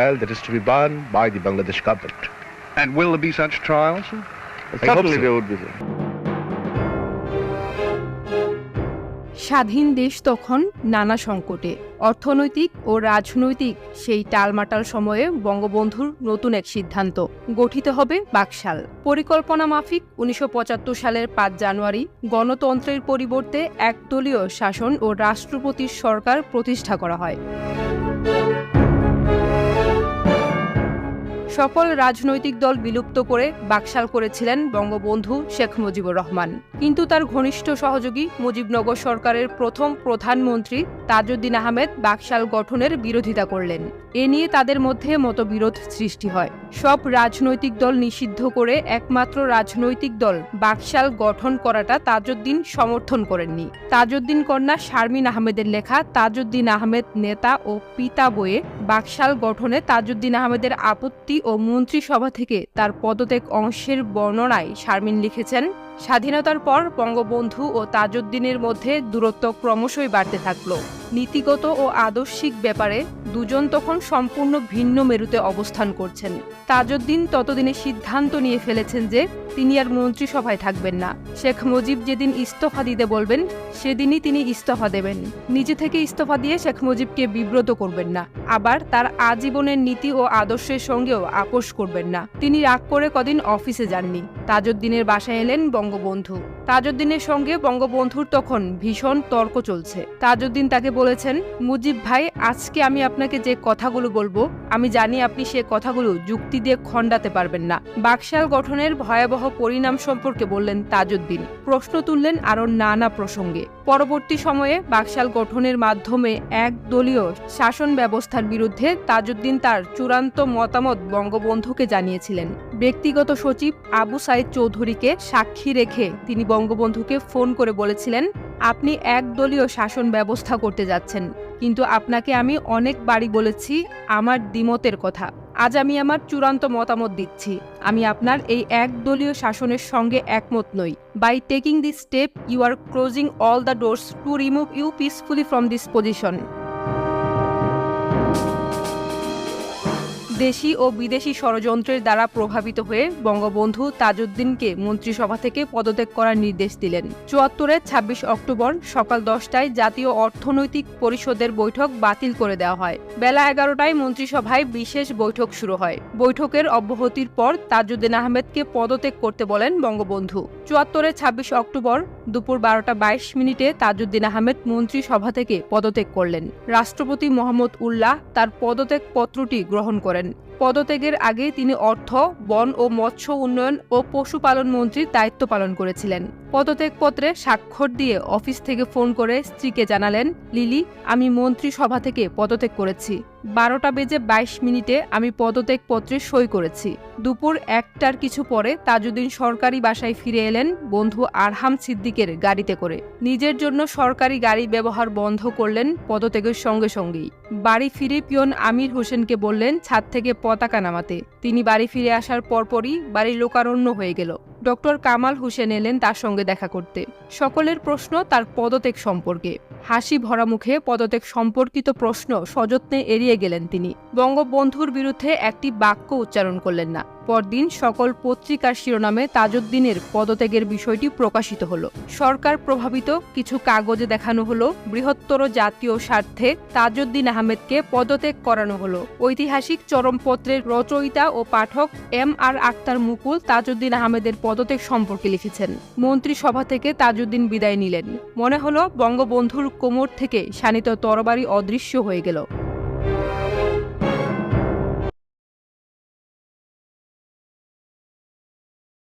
trial that is to be borne by the Bangladesh government. And will there be such trials? Certainly there would be. স্বাধীন দেশ তখন নানা সংকটে, অর্থনৈতিক ও রাজনৈতিক সেই টালমাটাল সময়ে বঙ্গবন্ধুর নতুন এক সিদ্ধান্ত, গঠিত হবে বাকশাল। পরিকল্পনা মাফিক 1975 সালের 5 জানুয়ারি গণতন্ত্রের পরিবর্তে একদলীয় শাসন ও রাষ্ট্রপতির সরকার প্রতিষ্ঠা করা হয়। সকল রাজনৈতিক দল বিলুপ্ত করে বাকশাল করেছিলেন বঙ্গবন্ধু শেখ মুজিবুর রহমান। কিন্তু তার ঘনিষ্ঠ সহযোগী মুজিবনগর সরকারের প্রথম প্রধানমন্ত্রী তাজউদ্দিন আহমেদ বাকশাল গঠনের বিরোধিতা করলেন। এ নিয়ে তাদের মধ্যে মতবিরোধ সৃষ্টি হয়। সব রাজনৈতিক দল নিষিদ্ধ করে একমাত্র রাজনৈতিক দল বাকশাল গঠন করাটা তাজউদ্দিন সমর্থন করেননি। তাজউদ্দিন কন্যা শারমিন আহমেদের লেখা তাজউদ্দিন আহমেদ নেতা ও পিতা বইয়ে বাকশাল গঠনে তাজউদ্দিন আহমেদের আপত্তি ও মন্ত্রিসভা থেকে তার পদত্যাগ অংশের বর্ণনায় শারমিন লিখেছেন, স্বাধীনতার পর বঙ্গবন্ধু ও তাজউদ্দিনের মধ্যে দূরত্ব ক্রমশই বাড়তে থাকল। নীতিগত ও আদর্শিক ব্যাপারে দুজন তখন সম্পূর্ণ ভিন্ন মেরুতে অবস্থান করছেন। তাজউদ্দিন ততদিনে সিদ্ধান্ত নিয়ে ফেলেছেন যে তিনি আর মন্ত্রিসভায় থাকবেন না। শেখ মুজিব যেদিন ইস্তফা দিতে বলবেন সেদিনই তিনি ইস্তফা দেবেন। নিজে থেকে ইস্তফা দিয়ে শেখ মুজিবকে বিব্রত করবেন না, আবার তার আজীবনের নীতি ও আদর্শের সঙ্গেও আপোষ করবেন না। তিনি রাগ করে কদিন অফিসে যাননি। তাজউদ্দিনের বাসায় এলেন বঙ্গবন্ধু। তাজউদ্দিনের সঙ্গে বঙ্গবন্ধুর তখন ভীষণ তর্ক চলছে। তাজউদ্দিন তাকে বলেছেন, মুজিব ভাই, আজকে আমি আপনাকে যে কথাগুলো বলবো আমি জানি আপনি সে কথাগুলো যুক্তি দিয়ে খণ্ডাতে পারবেন না। বাকশাল গঠনের ভয়াবহ পরিণাম সম্পর্কে বললেন তাজউদ্দিন। প্রশ্ন তুললেন আরো নানা প্রসঙ্গে। পরবর্তী সময়ে বাকশাল গঠনের মাধ্যমে একদলীয় শাসন ব্যবস্থার বিরুদ্ধে তাজউদ্দিন তার চূড়ান্ত মতামত বঙ্গবন্ধুকে জানিয়েছিলেন। ব্যক্তিগত সচিব আবু সাইদ চৌধুরীকে সাক্ষী রেখে তিনি বঙ্গবন্ধুকে ফোন করে বলেছিলেন, আপনি একদলীয় শাসন ব্যবস্থা করতে যাচ্ছেন, কিন্তু আপনাকে আমি অনেকবারই বলেছি আমার দ্বিমতের কথা। আজ আমি আমার চূড়ান্ত মতামত দিচ্ছি, আমি আপনার এই একদলীয় শাসনের সঙ্গে একমত নই। By taking this step you are closing all the doors to remove you peacefully from this position. দেশি ও বিদেশি ষড়যন্ত্রের দ্বারা প্রভাবিত হয়ে বঙ্গবন্ধু তাজউদ্দিনকে মন্ত্রিসভা থেকে পদত্যাগ করার নির্দেশ দিলেন। ৭৪-এর ২৬ অক্টোবর সকাল ১০টায় জাতীয় অর্থনৈতিক পরিষদের বৈঠক বাতিল করে দেওয়া হয়। বেলা ১১টায় মন্ত্রিসভায় বিশেষ বৈঠক শুরু হয়। বৈঠকের অব্যাহতির পর তাজউদ্দিন আহমেদকে পদত্যাগ করতে বলেন বঙ্গবন্ধু। ৭৪-এর ২৬ অক্টোবর দুপুর ১২টা ২২ মিনিটে তাজউদ্দিন আহমেদ মন্ত্রিসভা থেকে পদত্যাগ করলেন। রাষ্ট্রপতি মোহাম্মদ উল্লাহ তার পদত্যাগ পত্রটি গ্রহণ করেন। পদত্যাগের আগে তিনি অর্থ, বন ও মৎস্য উন্নয়ন ও পশুপালন মন্ত্রীর দায়িত্ব পালন করেছিলেন। পদত্যাগপত্রে স্বাক্ষর দিয়ে অফিস থেকে ফোন করে স্ত্রীকে জানালেন, লিলি, আমি মন্ত্রিসভা থেকে পদত্যাগ করেছি। ১২টা বেজে ২২ মিনিটে আমি পদত্যাগপত্রে সই করেছি। দুপুর ১টার কিছু পরে তাজউদ্দিন সরকারি বাসায় ফিরে এলেন বন্ধু আরহাম সিদ্দিকের গাড়িতে করে। নিজের জন্য সরকারি গাড়ি ব্যবহার বন্ধ করলেন পদত্যাগের সঙ্গে সঙ্গেই। বাড়ি ফিরে পিয়ন আমির হোসেনকে বললেন ছাদ থেকে পতাকা নামাতে। তিনি বাড়ি ফিরে আসার পরপরই বাড়ি লোকারণ্য হয়ে গেল। ডক্টর কামাল হোসেন এলেন তার সঙ্গে দেখা করতে। সকলের প্রশ্ন তার পদত্যাগ সম্পর্কে। হাসি ভরা মুখে পদত্যাগ সম্পর্কিত প্রশ্ন সযত্নে এড়িয়ে গেলেন তিনি। বঙ্গবন্ধুর বিরুদ্ধে একটি বাক্য উচ্চারণ করলেন না। পরদিন সকল পত্রিকার শিরোনামে তাজউদ্দিনের পদত্যাগের বিষয়টি প্রকাশিত হলো। সরকার প্রভাবিত কিছু কাগজে দেখানো হলো বৃহত্তর জাতীয় স্বার্থে তাজউদ্দিন আহমেদকে পদত্যাগ করানো হলো। ঐতিহাসিক চরমপত্রের রচয়িতা ও পাঠক M.R. আক্তার মুকুল তাজউদ্দিন আহমেদের পদত্যাগ সম্পর্কে লিখেছেন। মন্ত্রিসভা থেকে তাজউদ্দিন বিদায় নিলেন। মনে হলো বঙ্গবন্ধুর কোমর থেকে শানিত তরবারি অদৃশ্য হয়ে গেল।